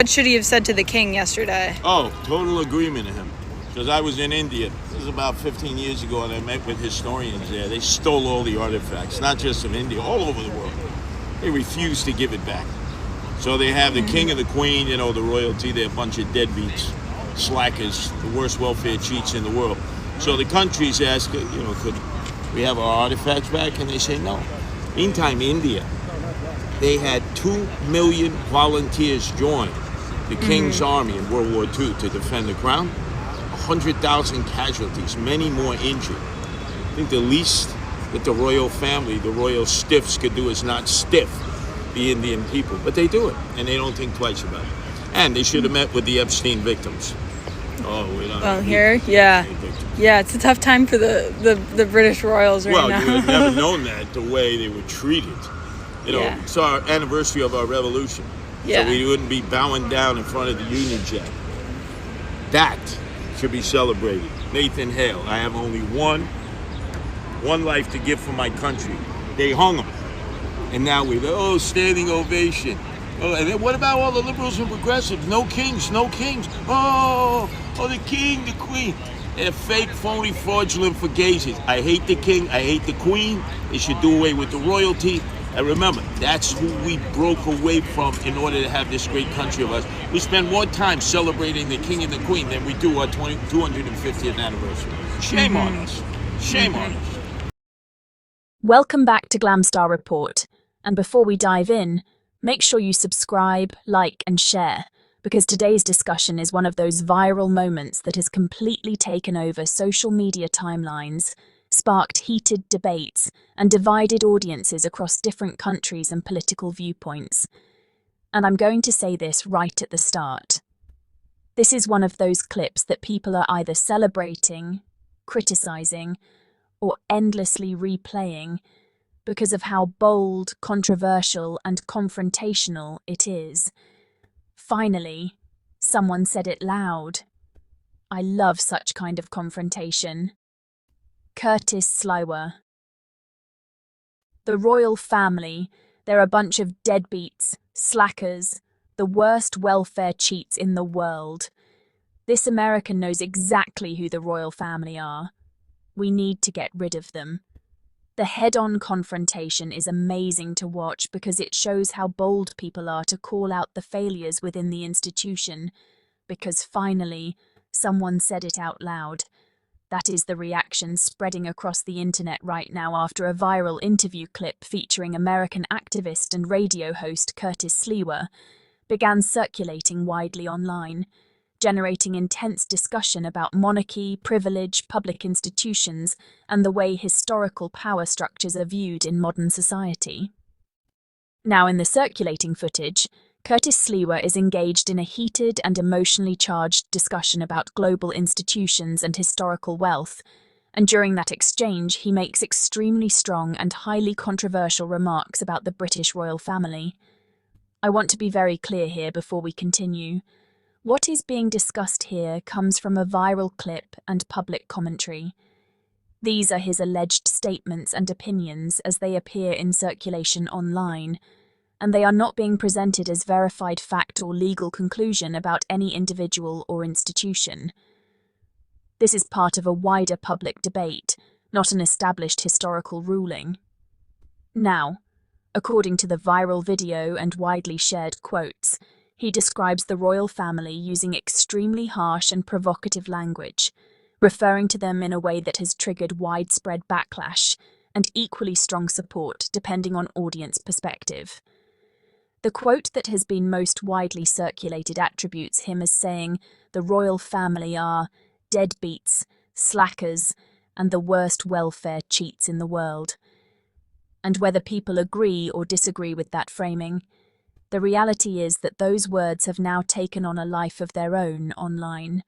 What should he have said to the king yesterday? Oh, total agreement to him. Because I was in India, this was about 15 years ago, and I met with historians there. They stole all the artifacts, not just from India, all over the world. They refused to give it back. So they have the king and the queen, you know, the royalty, they're a bunch of deadbeats, slackers, the worst welfare cheats in the world. So the countries ask, you know, could we have our artifacts back? And they say no. Meantime, India, they had 2 million volunteers join the king's army in World War II to defend the crown. 100,000 casualties, many more injured. I think the least that the royal family, the royal stiffs could do is not stiff the Indian people, but they do it, and they don't think twice about it. And they should have met with the Epstein victims. Oh, we don't. Well, here, yeah, it's a tough time for the British royals right now. Well, you would have never known that the way they were treated. You know, it's our anniversary of our revolution, so we wouldn't be bowing down in front of the Union Jack. That should be celebrated. Nathan Hale, I have only one life to give for my country. They hung him. And now standing ovation. Oh, and then what about all the liberals and progressives? No kings, no kings. Oh, the king, the queen. They're fake, phony, fraudulent fugazes. I hate the king, I hate the queen. They should do away with the royalty. And remember, that's who we broke away from in order to have this great country of ours. We spend more time celebrating the king and the queen than we do our 250th anniversary. Shame on us. Shame on us. Welcome back to Glamstar Report. And before we dive in, make sure you subscribe, like, and share, because today's discussion is one of those viral moments that has completely taken over social media timelines, sparked heated debates, and divided audiences across different countries and political viewpoints. And I'm going to say this right at the start. This is one of those clips that people are either celebrating, criticizing, or endlessly replaying because of how bold, controversial, and confrontational it is. Finally, someone said it loud. I love such kind of confrontation. Curtis Sliwa. The royal family, they're a bunch of deadbeats, slackers, the worst welfare cheats in the world. This American knows exactly who the royal family are. We need to get rid of them. The head-on confrontation is amazing to watch because it shows how bold people are to call out the failures within the institution, because finally, someone said it out loud. That is the reaction spreading across the internet right now after a viral interview clip featuring American activist and radio host Curtis Sliwa began circulating widely online, generating intense discussion about monarchy, privilege, public institutions, and the way historical power structures are viewed in modern society. Now, in the circulating footage, Curtis Sliwa is engaged in a heated and emotionally charged discussion about global institutions and historical wealth, and during that exchange he makes extremely strong and highly controversial remarks about the British royal family. I want to be very clear here before we continue. What is being discussed here comes from a viral clip and public commentary. These are his alleged statements and opinions as they appear in circulation online, and they are not being presented as verified fact or legal conclusion about any individual or institution. This is part of a wider public debate, not an established historical ruling. Now, according to the viral video and widely shared quotes, he describes the royal family using extremely harsh and provocative language, referring to them in a way that has triggered widespread backlash and equally strong support depending on audience perspective. The quote that has been most widely circulated attributes him as saying the royal family are deadbeats, slackers, and the worst welfare cheats in the world. And whether people agree or disagree with that framing, the reality is that those words have now taken on a life of their own online.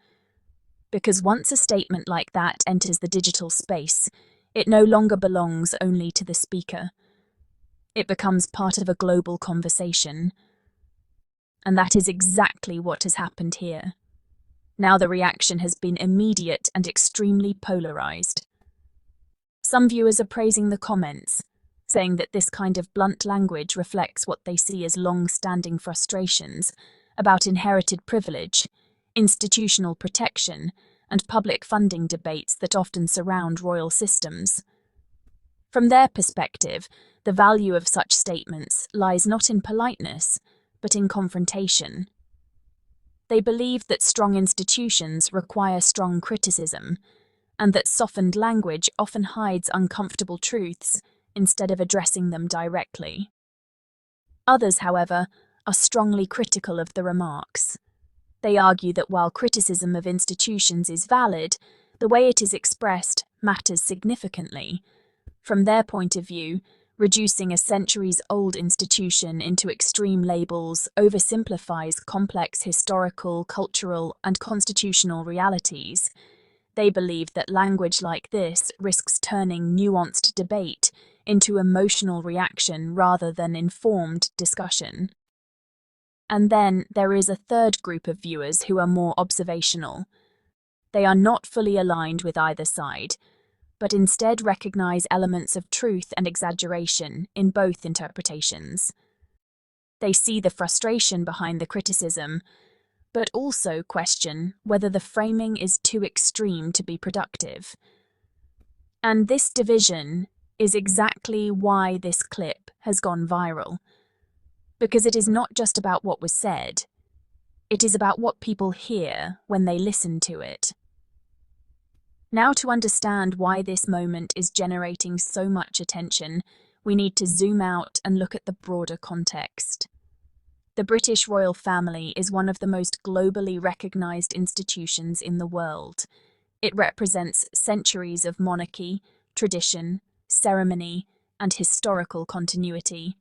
Because once a statement like that enters the digital space, it no longer belongs only to the speaker. It becomes part of a global conversation. And that is exactly what has happened here. Now the reaction has been immediate and extremely polarized. Some viewers are praising the comments, saying that this kind of blunt language reflects what they see as long-standing frustrations about inherited privilege, institutional protection, and public funding debates that often surround royal systems. From their perspective, the value of such statements lies not in politeness, but in confrontation. They believe that strong institutions require strong criticism, and that softened language often hides uncomfortable truths instead of addressing them directly. Others, however, are strongly critical of the remarks. They argue that while criticism of institutions is valid, the way it is expressed matters significantly. From their point of view, reducing a centuries-old institution into extreme labels oversimplifies complex historical, cultural, and constitutional realities. They believe that language like this risks turning nuanced debate into emotional reaction rather than informed discussion. And then there is a third group of viewers who are more observational. They are not fully aligned with either side, but instead recognize elements of truth and exaggeration in both interpretations. They see the frustration behind the criticism, but also question whether the framing is too extreme to be productive. And this division is exactly why this clip has gone viral. Because it is not just about what was said, it is about what people hear when they listen to it. Now, to understand why this moment is generating so much attention, we need to zoom out and look at the broader context. The British royal family is one of the most globally recognized institutions in the world. It represents centuries of monarchy, tradition, ceremony, and historical continuity.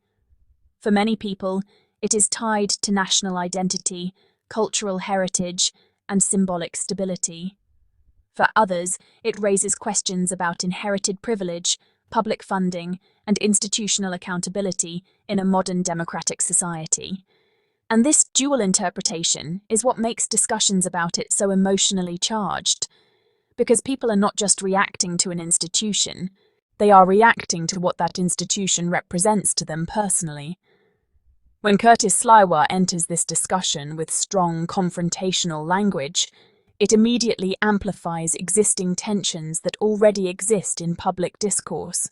For many people, it is tied to national identity, cultural heritage, and symbolic stability. For others, it raises questions about inherited privilege, public funding, and institutional accountability in a modern democratic society. And this dual interpretation is what makes discussions about it so emotionally charged. Because people are not just reacting to an institution, they are reacting to what that institution represents to them personally. When Curtis Sliwa enters this discussion with strong, confrontational language, it immediately amplifies existing tensions that already exist in public discourse.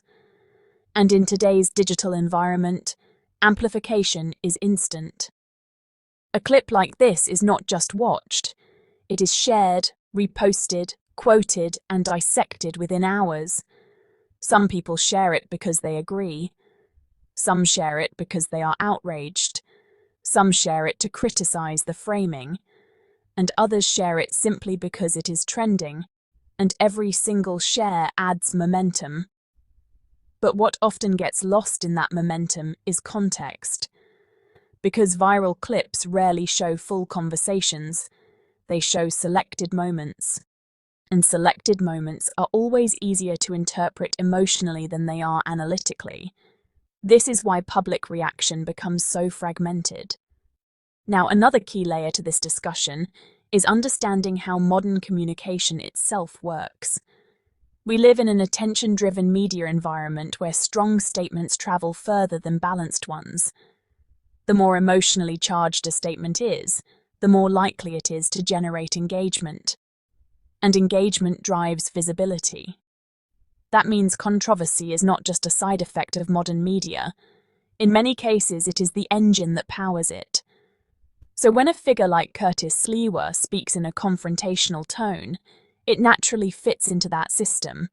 And in today's digital environment, amplification is instant. A clip like this is not just watched, it is shared, reposted, quoted, and dissected within hours. Some people share it because they agree. Some share it because they are outraged. Some share it to criticize the framing. And others share it simply because it is trending, and every single share adds momentum. But what often gets lost in that momentum is context. Because viral clips rarely show full conversations, they show selected moments. And selected moments are always easier to interpret emotionally than they are analytically. This is why public reaction becomes so fragmented. Now, another key layer to this discussion is understanding how modern communication itself works. We live in an attention-driven media environment where strong statements travel further than balanced ones. The more emotionally charged a statement is, the more likely it is to generate engagement. And engagement drives visibility. That means controversy is not just a side effect of modern media. In many cases, it is the engine that powers it. So when a figure like Curtis Sliwa speaks in a confrontational tone, it naturally fits into that system.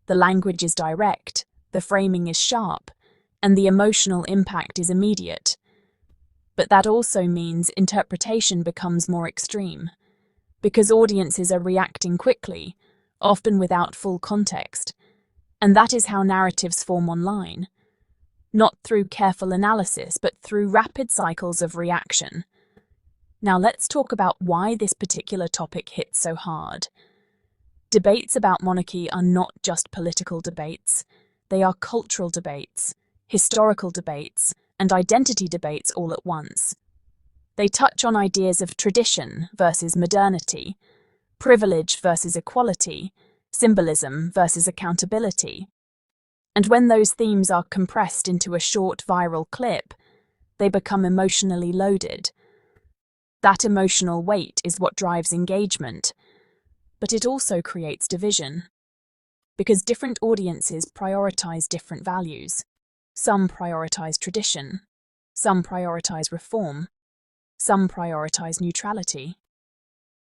The language is direct, the framing is sharp, and the emotional impact is immediate. But that also means interpretation becomes more extreme, because audiences are reacting quickly, often without full context. And that is how narratives form online. Not through careful analysis, but through rapid cycles of reaction. Now let's talk about why this particular topic hits so hard. Debates about monarchy are not just political debates. They are cultural debates, historical debates, and identity debates all at once. They touch on ideas of tradition versus modernity, privilege versus equality, symbolism versus accountability. And when those themes are compressed into a short viral clip, they become emotionally loaded. That emotional weight is what drives engagement, but it also creates division. Because different audiences prioritize different values. Some prioritize tradition, some prioritize reform, some prioritize neutrality.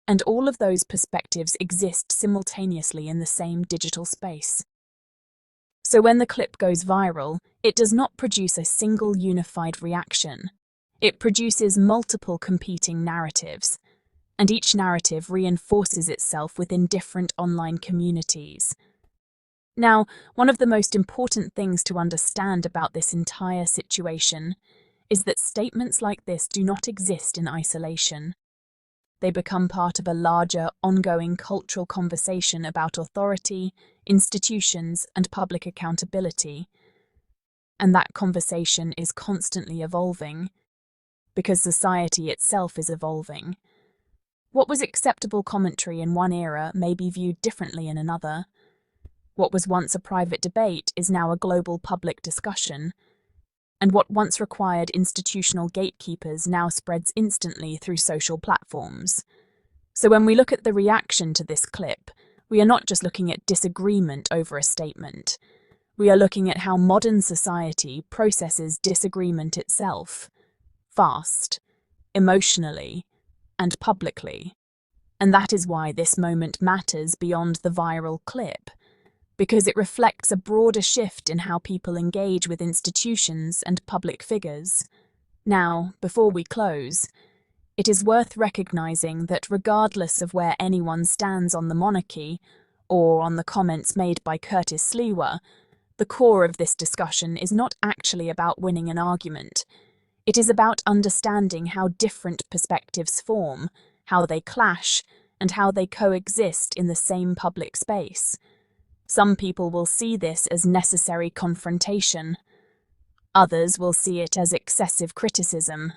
And all of those perspectives exist simultaneously in the same digital space. So when the clip goes viral, it does not produce a single unified reaction. It produces multiple competing narratives, and each narrative reinforces itself within different online communities. Now, one of the most important things to understand about this entire situation is that statements like this do not exist in isolation. They become part of a larger, ongoing cultural conversation about authority, institutions, and public accountability. And that conversation is constantly evolving, because society itself is evolving. What was acceptable commentary in one era may be viewed differently in another. What was once a private debate is now a global public discussion, and what once required institutional gatekeepers now spreads instantly through social platforms. So when we look at the reaction to this clip, we are not just looking at disagreement over a statement. We are looking at how modern society processes disagreement itself, fast, emotionally, and publicly. And that is why this moment matters beyond the viral clip, because it reflects a broader shift in how people engage with institutions and public figures. Now, before we close, it is worth recognizing that regardless of where anyone stands on the monarchy, or on the comments made by Curtis Sliwa, the core of this discussion is not actually about winning an argument. It is about understanding how different perspectives form, how they clash, and how they coexist in the same public space. Some people will see this as necessary confrontation. Others will see it as excessive criticism.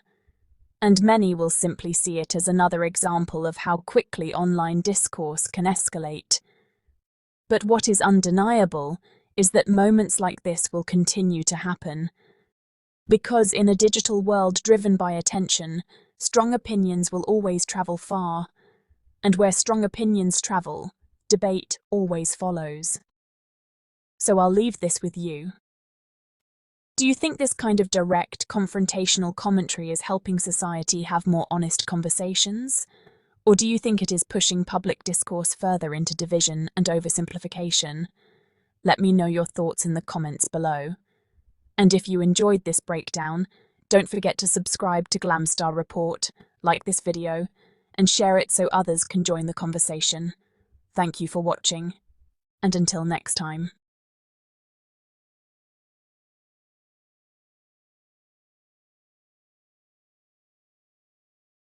And many will simply see it as another example of how quickly online discourse can escalate. But what is undeniable is that moments like this will continue to happen. Because in a digital world driven by attention, strong opinions will always travel far. And where strong opinions travel, debate always follows. So I'll leave this with you. Do you think this kind of direct, confrontational commentary is helping society have more honest conversations? Or do you think it is pushing public discourse further into division and oversimplification? Let me know your thoughts in the comments below. And if you enjoyed this breakdown, don't forget to subscribe to Glamstar Report, like this video, and share it so others can join the conversation. Thank you for watching, and until next time.